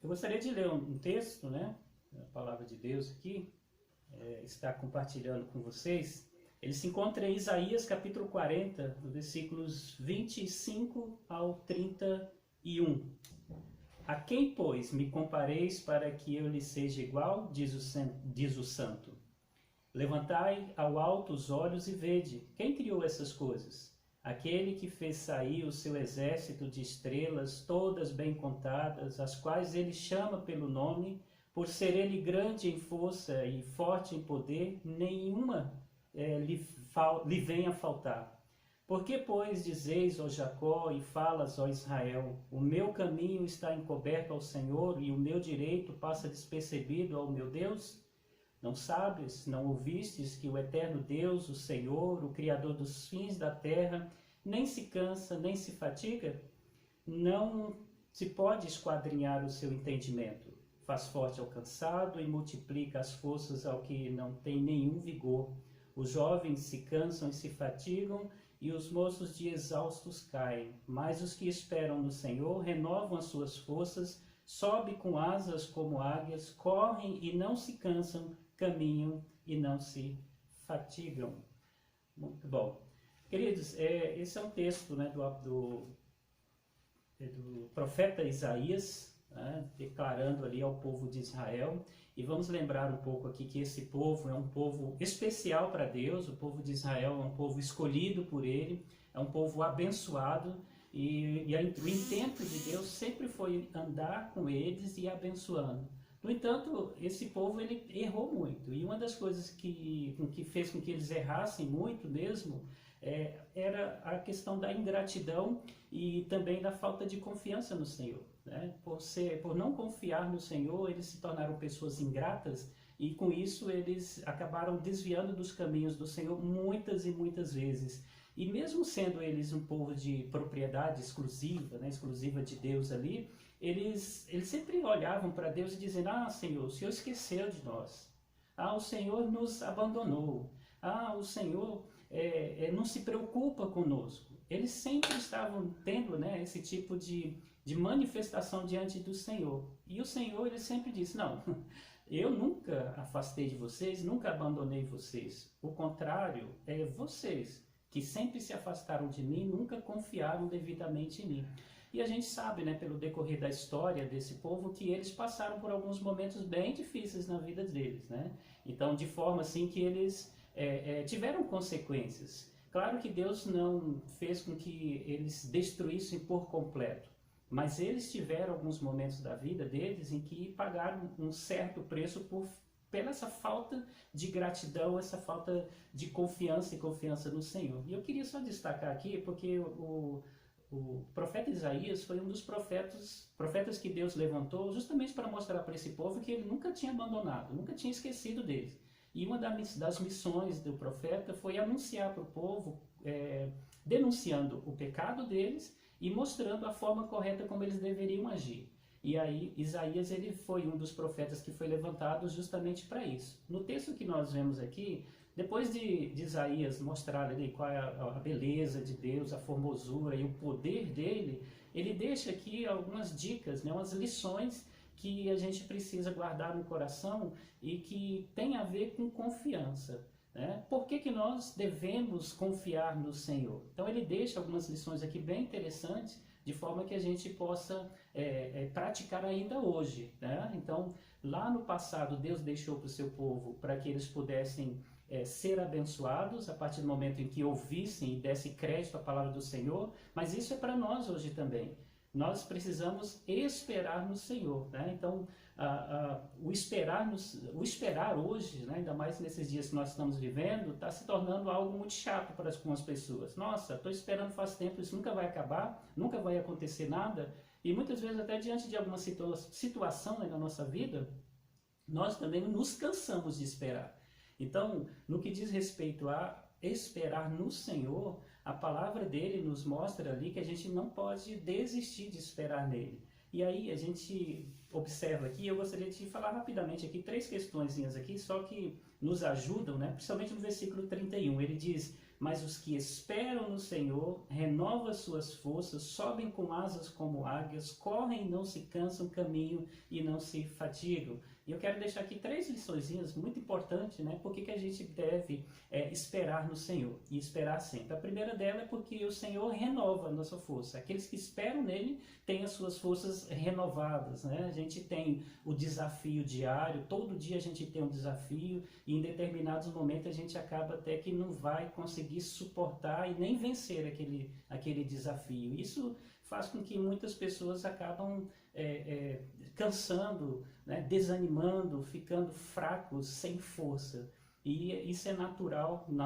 Eu gostaria de ler um texto, né? A palavra de Deus aqui, está compartilhando com vocês. Ele se encontra em Isaías capítulo 40, no versículos 25 ao 31. A quem, pois, me compareis para que eu lhe seja igual, diz o Santo. Levantai ao alto os olhos e vede, quem criou essas coisas? Aquele que fez sair o seu exército de estrelas, todas bem contadas, as quais ele chama pelo nome, por ser ele grande em força e forte em poder, nenhuma lhe venha a faltar. Por que, pois, dizeis, ó Jacó, e falas, ó Israel, o meu caminho está encoberto ao Senhor, e o meu direito passa despercebido ao meu Deus? Não sabes, não ouvistes que o eterno Deus, o Senhor, o Criador dos fins da terra, nem se cansa, nem se fatiga? Não se pode esquadrinhar o seu entendimento. Faz forte ao cansado e multiplica as forças ao que não tem nenhum vigor. Os jovens se cansam e se fatigam, e os moços de exaustos caem. Mas os que esperam no Senhor renovam as suas forças, sobem com asas como águias, correm e não se cansam, caminham e não se fatigam. Muito bom. Queridos, esse é um texto, né, do profeta Isaías, né, declarando ali ao povo de Israel. E vamos lembrar um pouco aqui que esse povo é um povo especial para Deus, o povo de Israel é um povo escolhido por Ele, é um povo abençoado, e o intento de Deus sempre foi andar com eles e abençoando. No entanto, esse povo ele errou muito, e uma das coisas que fez com que eles errassem muito mesmo, era a questão da ingratidão e também da falta de confiança no Senhor. Né? Por não confiar no Senhor, eles se tornaram pessoas ingratas, e com isso eles acabaram desviando dos caminhos do Senhor muitas e muitas vezes. E mesmo sendo eles um povo de propriedade exclusiva, né, exclusiva de Deus ali, eles sempre olhavam para Deus e diziam: ah, Senhor, o Senhor esqueceu de nós. Ah, o Senhor nos abandonou. Ah, o Senhor não se preocupa conosco. Eles sempre estavam tendo, né, esse tipo de manifestação diante do Senhor. E o Senhor ele sempre disse: não, eu nunca afastei de vocês, nunca abandonei vocês. O contrário, é vocês que sempre se afastaram de mim, nunca confiaram devidamente em mim. E a gente sabe, né, pelo decorrer da história desse povo, que eles passaram por alguns momentos bem difíceis na vida deles, né? Então, de forma assim que eles tiveram consequências. Claro que Deus não fez com que eles destruíssem por completo, mas eles tiveram alguns momentos da vida deles em que pagaram um certo preço pela essa falta de gratidão, essa falta de confiança no Senhor. E eu queria só destacar aqui, porque o profeta Isaías foi um dos profetas que Deus levantou justamente para mostrar para esse povo que ele nunca tinha abandonado, nunca tinha esquecido deles. E uma das missões do profeta foi anunciar para o povo, denunciando o pecado deles e mostrando a forma correta como eles deveriam agir. E aí Isaías ele foi um dos profetas que foi levantado justamente para isso. No texto que nós vemos aqui, depois de Isaías mostrar ali qual é a beleza de Deus, a formosura e o poder dele, ele deixa aqui algumas dicas, né, umas lições que a gente precisa guardar no coração e que tem a ver com confiança. Né? Por que nós devemos confiar no Senhor? Então ele deixa algumas lições aqui bem interessantes, de forma que a gente possa praticar ainda hoje. Né? Então, lá no passado, Deus deixou para o seu povo para que eles pudessem ser abençoados a partir do momento em que ouvissem e dessem crédito à palavra do Senhor, mas isso é para nós hoje também. Nós precisamos esperar no Senhor. Né? Então, o esperar hoje, né, ainda mais nesses dias que nós estamos vivendo, está se tornando algo muito chato para algumas pessoas. Nossa, estou esperando faz tempo, isso nunca vai acabar, nunca vai acontecer nada. E muitas vezes até diante de alguma situação, né, na nossa vida, nós também nos cansamos de esperar. Então, no que diz respeito a esperar no Senhor, a palavra dele nos mostra ali que a gente não pode desistir de esperar nele. E aí a gente observa aqui, eu gostaria de falar rapidamente aqui, 3 questõezinhas aqui, só que nos ajudam, né? Principalmente no versículo 31, ele diz: mas os que esperam no Senhor renovam as suas forças, sobem com asas como águias, correm e não se cansam, caminham e não se fatigam. E eu quero deixar aqui 3 liçõezinhas muito importantes, né? Por que a gente deve esperar no Senhor e esperar sempre. A primeira dela é porque o Senhor renova a nossa força. Aqueles que esperam nele têm as suas forças renovadas, né? A gente tem o desafio diário, todo dia a gente tem um desafio e em determinados momentos a gente acaba até que não vai conseguir suportar e nem vencer aquele desafio. Isso faz com que muitas pessoas acabam cansando, né, desanimando, ficando fracos, sem força. E isso é natural na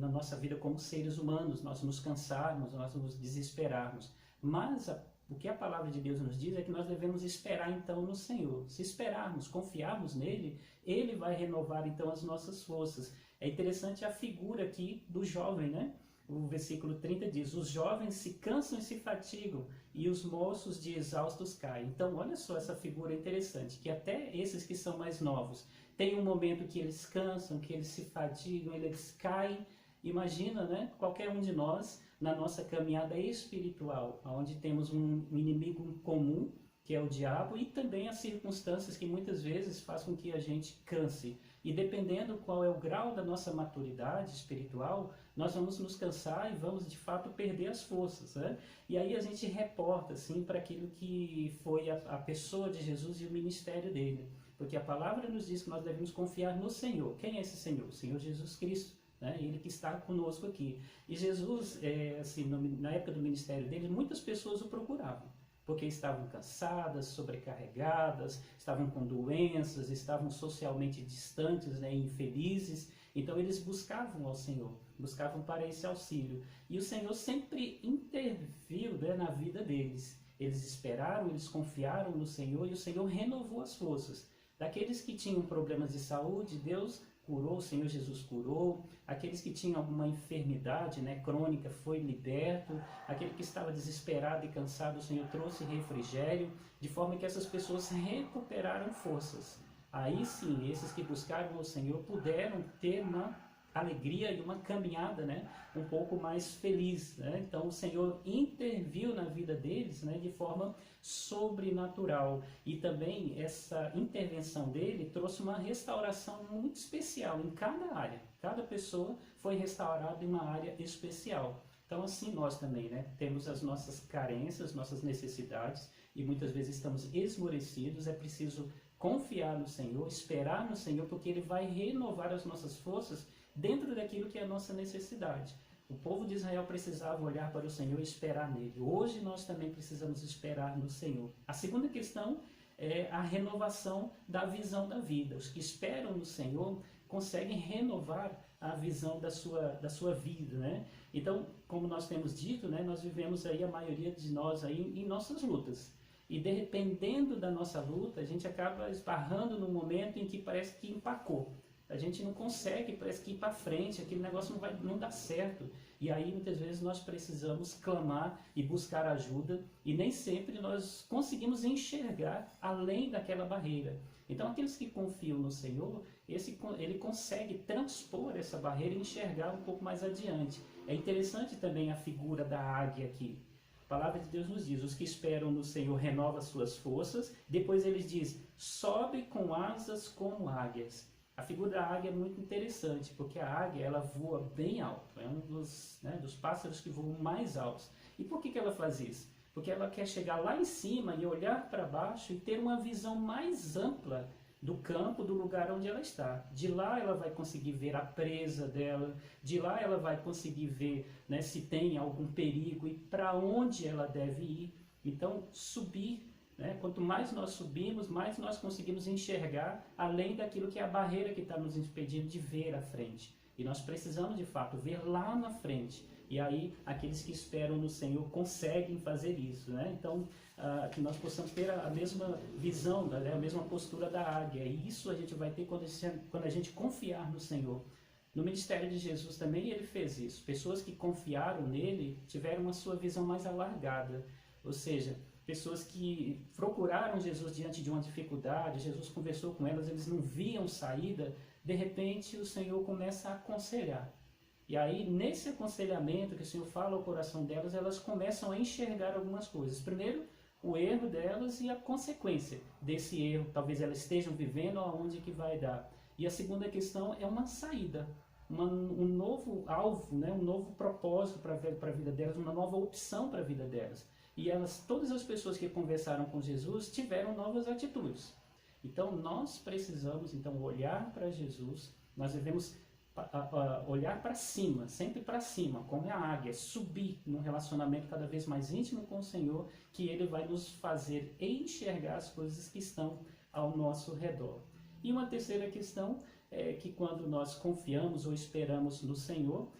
nossa vida como seres humanos, nós nos cansarmos, nós nos desesperarmos. Mas o que a palavra de Deus nos diz é que nós devemos esperar então no Senhor. Se esperarmos, confiarmos nele, ele vai renovar então as nossas forças. É interessante a figura aqui do jovem, né? O versículo 30 diz: os jovens se cansam e se fatigam, e os moços de exaustos caem. Então, olha só essa figura interessante, que até esses que são mais novos, tem um momento que eles cansam, que eles se fatigam, eles caem. Imagina, né? Qualquer um de nós, na nossa caminhada espiritual, onde temos um inimigo comum, que é o diabo, e também as circunstâncias que muitas vezes fazem com que a gente canse. E dependendo qual é o grau da nossa maturidade espiritual, nós vamos nos cansar e vamos de fato perder as forças, né? E aí a gente reporta assim para aquilo que foi a pessoa de Jesus e o ministério dele. Porque a palavra nos diz que nós devemos confiar no Senhor. Quem é esse Senhor? O Senhor Jesus Cristo, né? Ele que está conosco aqui. E Jesus, assim, na época do ministério dele, muitas pessoas o procuravam, porque estavam cansadas, sobrecarregadas, estavam com doenças, estavam socialmente distantes, né, infelizes. Então eles buscavam ao Senhor, buscavam para esse auxílio. E o Senhor sempre interviu, né, na vida deles. Eles esperaram, eles confiaram no Senhor e o Senhor renovou as forças. Daqueles que tinham problemas de saúde, Deus curou, o Senhor Jesus curou. Aqueles que tinham alguma enfermidade, né, crônica, foi liberto. Aquele que estava desesperado e cansado, o Senhor trouxe refrigério, de forma que essas pessoas recuperaram forças. Aí sim, esses que buscaram o Senhor puderam ter uma alegria e uma caminhada, né, um pouco mais feliz, né? Então o Senhor interviu na vida deles, né, de forma sobrenatural. E também essa intervenção dele trouxe uma restauração muito especial em cada área. Cada pessoa foi restaurada em uma área especial. Então assim nós também, né, temos as nossas carências, nossas necessidades e muitas vezes estamos esmorecidos. É preciso confiar no Senhor, esperar no Senhor, porque Ele vai renovar as nossas forças dentro daquilo que é a nossa necessidade. O povo de Israel precisava olhar para o Senhor e esperar nele. Hoje nós também precisamos esperar no Senhor. A segunda questão é a renovação da visão da vida. Os que esperam no Senhor conseguem renovar a visão da sua vida, né? Então, como nós temos dito, né, nós vivemos aí, a maioria de nós aí, em nossas lutas. E dependendo da nossa luta, a gente acaba esbarrando num momento em que parece que empacou. A gente não consegue, parece que ir para frente, aquele negócio não dá certo. E aí muitas vezes nós precisamos clamar e buscar ajuda e nem sempre nós conseguimos enxergar além daquela barreira. Então aqueles que confiam no Senhor, ele consegue transpor essa barreira e enxergar um pouco mais adiante. É interessante também a figura da águia aqui. A palavra de Deus nos diz: os que esperam no Senhor renovam suas forças. Depois ele diz: sobe com asas como águias. A figura da águia é muito interessante, porque a águia ela voa bem alto, é um dos pássaros que voam mais altos. E por que ela faz isso? Porque ela quer chegar lá em cima e olhar para baixo e ter uma visão mais ampla do campo, do lugar onde ela está. De lá ela vai conseguir ver a presa dela, de lá ela vai conseguir ver, né, se tem algum perigo e para onde ela deve ir. Então, subir, né? Quanto mais nós subimos, mais nós conseguimos enxergar além daquilo que é a barreira que está nos impedindo de ver à frente. E nós precisamos, de fato, ver lá na frente. E aí, aqueles que esperam no Senhor conseguem fazer isso, né? Então, que nós possamos ter a mesma visão, né? A mesma postura da águia. E isso a gente vai ter quando a gente confiar no Senhor. No ministério de Jesus também ele fez isso. Pessoas que confiaram nele tiveram a sua visão mais alargada. Ou seja, pessoas que procuraram Jesus diante de uma dificuldade, Jesus conversou com elas, eles não viam saída, de repente o Senhor começa a aconselhar. E aí, nesse aconselhamento que o Senhor fala ao coração delas, elas começam a enxergar algumas coisas. Primeiro, o erro delas e a consequência desse erro. Talvez elas estejam vivendo aonde que vai dar. E a segunda questão é uma saída, um novo alvo, né? Um novo propósito para a vida delas, uma nova opção para a vida delas. E elas, todas as pessoas que conversaram com Jesus tiveram novas atitudes. Então, nós precisamos então olhar para Jesus, nós devemos olhar para cima, sempre para cima, como a águia, subir num relacionamento cada vez mais íntimo com o Senhor, que Ele vai nos fazer enxergar as coisas que estão ao nosso redor. E uma terceira questão é que quando nós confiamos ou esperamos no Senhor,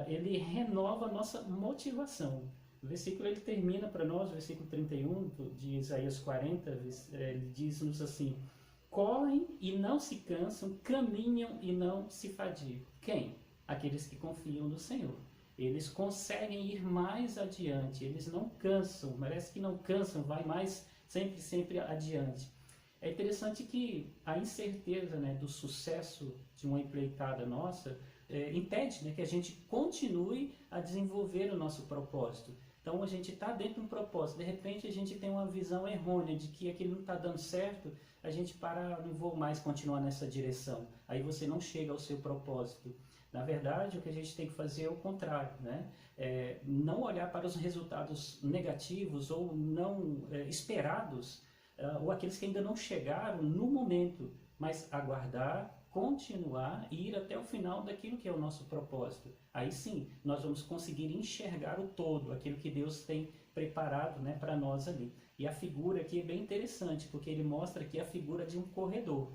Ele renova a nossa motivação. O versículo ele termina para nós, o versículo 31 de Isaías 40, ele diz-nos assim: correm e não se cansam, caminham e não se fadigam. Quem? Aqueles que confiam no Senhor. Eles conseguem ir mais adiante, eles não cansam, parece que não cansam, vai mais, sempre adiante. É interessante que a incerteza, né, do sucesso de uma empreitada nossa impede, né, que a gente continue a desenvolver o nosso propósito. Então a gente está dentro de um propósito, de repente a gente tem uma visão errônea de que aquilo não está dando certo, a gente não vou mais continuar nessa direção. Aí você não chega ao seu propósito. Na verdade, o que a gente tem que fazer é o contrário, né? Não olhar para os resultados negativos ou não esperados, ou aqueles que ainda não chegaram no momento, mas aguardar, continuar e ir até o final daquilo que é o nosso propósito. Aí sim, nós vamos conseguir enxergar o todo, aquilo que Deus tem preparado, né, para nós ali. E a figura aqui é bem interessante, porque ele mostra aqui a figura de um corredor.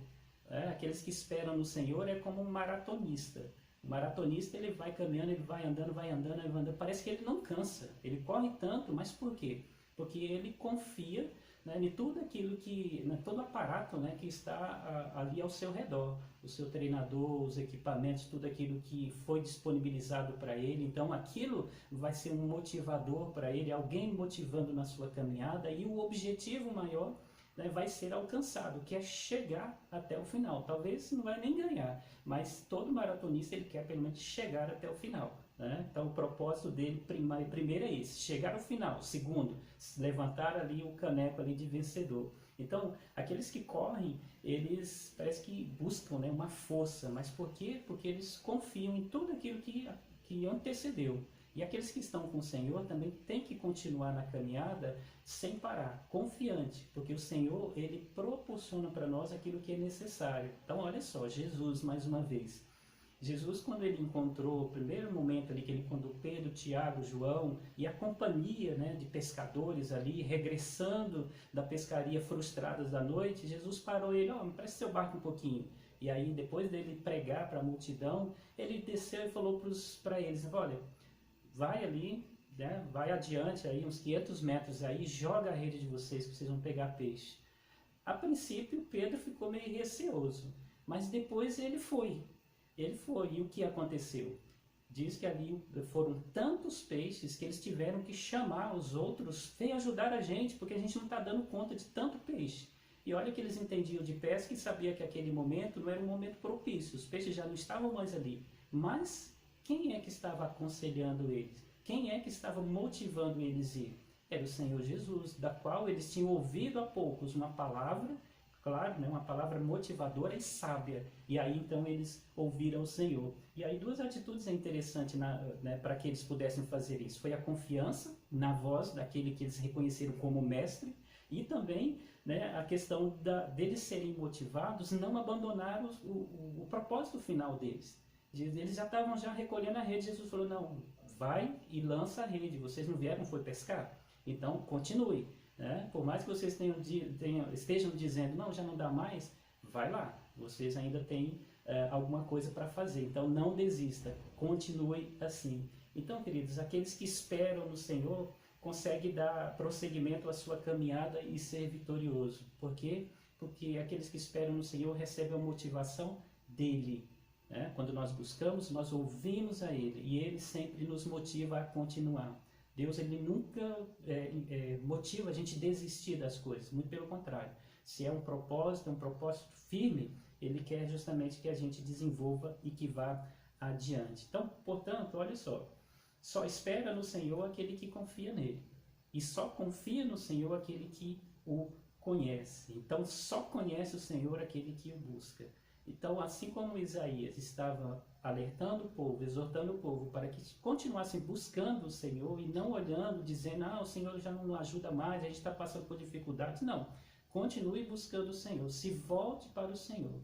Aqueles que esperam no Senhor é como um maratonista. O maratonista ele vai caminhando, ele vai andando, parece que ele não cansa, ele corre tanto, mas por quê? Porque ele confia, né, em tudo aquilo que, todo o aparato, né, que está ali ao seu redor, o seu treinador, os equipamentos, tudo aquilo que foi disponibilizado para ele. Então aquilo vai ser um motivador para ele, alguém motivando na sua caminhada, e o objetivo maior, né, vai ser alcançado, que é chegar até o final. Talvez não vai nem ganhar, mas todo maratonista ele quer pelo menos chegar até o final. Então o propósito dele primeiro é esse, chegar ao final. Segundo, levantar ali o caneco ali de vencedor. Então aqueles que correm, eles parece que buscam, né, uma força, mas por quê? Porque eles confiam em tudo aquilo que antecedeu. E aqueles que estão com o Senhor também têm que continuar na caminhada sem parar, confiante, porque o Senhor ele proporciona para nós aquilo que é necessário. Então olha só, Jesus mais uma vez. Jesus, quando ele encontrou, o primeiro momento ali que ele encontrou Pedro, Tiago, João e a companhia, né, de pescadores ali, regressando da pescaria frustradas da noite, Jesus parou ele: me presta seu barco um pouquinho. E aí, depois dele pregar para a multidão, ele desceu e falou para eles: olha, vai ali, né, vai adiante aí, uns 500 metros aí, joga a rede de vocês que vocês vão pegar peixe. A princípio, Pedro ficou meio receoso, mas depois ele foi. E o que aconteceu? Diz que ali foram tantos peixes que eles tiveram que chamar os outros, vem ajudar a gente, porque a gente não está dando conta de tanto peixe. E olha que eles entendiam de pesca e sabiam que aquele momento não era um momento propício, os peixes já não estavam mais ali. Mas quem é que estava aconselhando eles? Quem é que estava motivando eles a ir? Era o Senhor Jesus, da qual eles tinham ouvido há poucos uma palavra, claro, né, uma palavra motivadora e sábia. E aí então eles ouviram o Senhor. E aí duas atitudes interessantes, né, para que eles pudessem fazer isso. Foi a confiança na voz daquele que eles reconheceram como mestre, e também, né, a questão deles serem motivados, não abandonar o propósito final deles. Eles já estavam recolhendo a rede. Jesus falou: não, vai e lança a rede. Vocês não vieram, foi pescar? Então continue. Por mais que vocês estejam dizendo: não, já não dá mais, vai lá, vocês ainda têm alguma coisa para fazer. Então não desista, continue assim. Então, queridos, aqueles que esperam no Senhor conseguem dar prosseguimento à sua caminhada e ser vitorioso. Por quê? Porque aqueles que esperam no Senhor recebem a motivação dele. Quando nós buscamos, nós ouvimos a Ele, e Ele sempre nos motiva a continuar. Deus ele nunca motiva a gente a desistir das coisas, muito pelo contrário. Se é um propósito firme, Ele quer justamente que a gente desenvolva e que vá adiante. Então, portanto, olha só espera no Senhor aquele que confia nele. E só confia no Senhor aquele que o conhece. Então, só conhece o Senhor aquele que o busca. Então, assim como Isaías estava alertando o povo, exortando o povo para que continuassem buscando o Senhor e não olhando, dizendo, o Senhor já não ajuda mais, a gente está passando por dificuldades. Não, continue buscando o Senhor, se volte para o Senhor.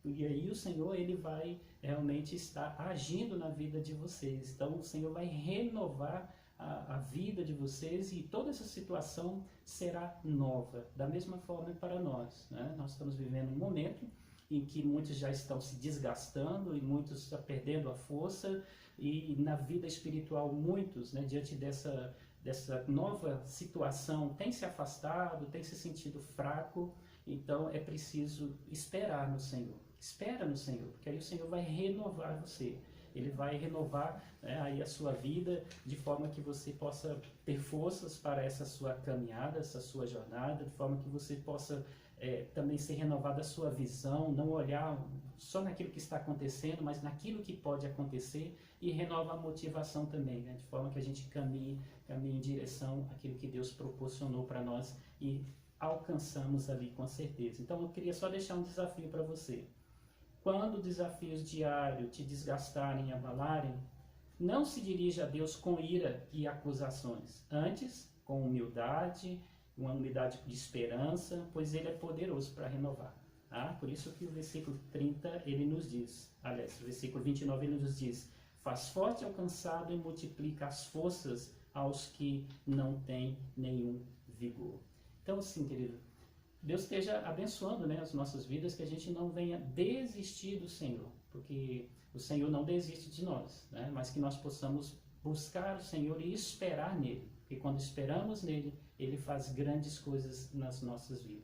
E aí o Senhor, ele vai realmente estar agindo na vida de vocês. Então, o Senhor vai renovar a vida de vocês e toda essa situação será nova. Da mesma forma para nós, né? Nós estamos vivendo um momento em que muitos já estão se desgastando e muitos estão perdendo a força, e na vida espiritual muitos, né, diante dessa nova situação, têm se afastado, têm se sentido fraco. Então é preciso esperar no Senhor. Espera no Senhor, porque aí o Senhor vai renovar você. Ele vai renovar, né, aí a sua vida, de forma que você possa ter forças para essa sua caminhada, essa sua jornada, de forma que você possa também ser renovada a sua visão, não olhar só naquilo que está acontecendo, mas naquilo que pode acontecer, e renova a motivação também, né, de forma que a gente caminhe em direção àquilo que Deus proporcionou para nós e alcançamos ali com certeza. Então eu queria só deixar um desafio para você. Quando desafios diários te desgastarem e abalarem, não se dirija a Deus com ira e acusações. Antes, com humildade, uma humildade de esperança, pois Ele é poderoso para renovar. Tá? Por isso que o versículo 30, ele nos diz, aliás, o versículo 29, ele nos diz, faz forte ao cansado e multiplica as forças aos que não têm nenhum vigor. Então, assim, querido, Deus esteja abençoando, né, as nossas vidas, que a gente não venha desistir do Senhor, porque o Senhor não desiste de nós, né, mas que nós possamos buscar o Senhor e esperar nele, porque quando esperamos nele, ele faz grandes coisas nas nossas vidas.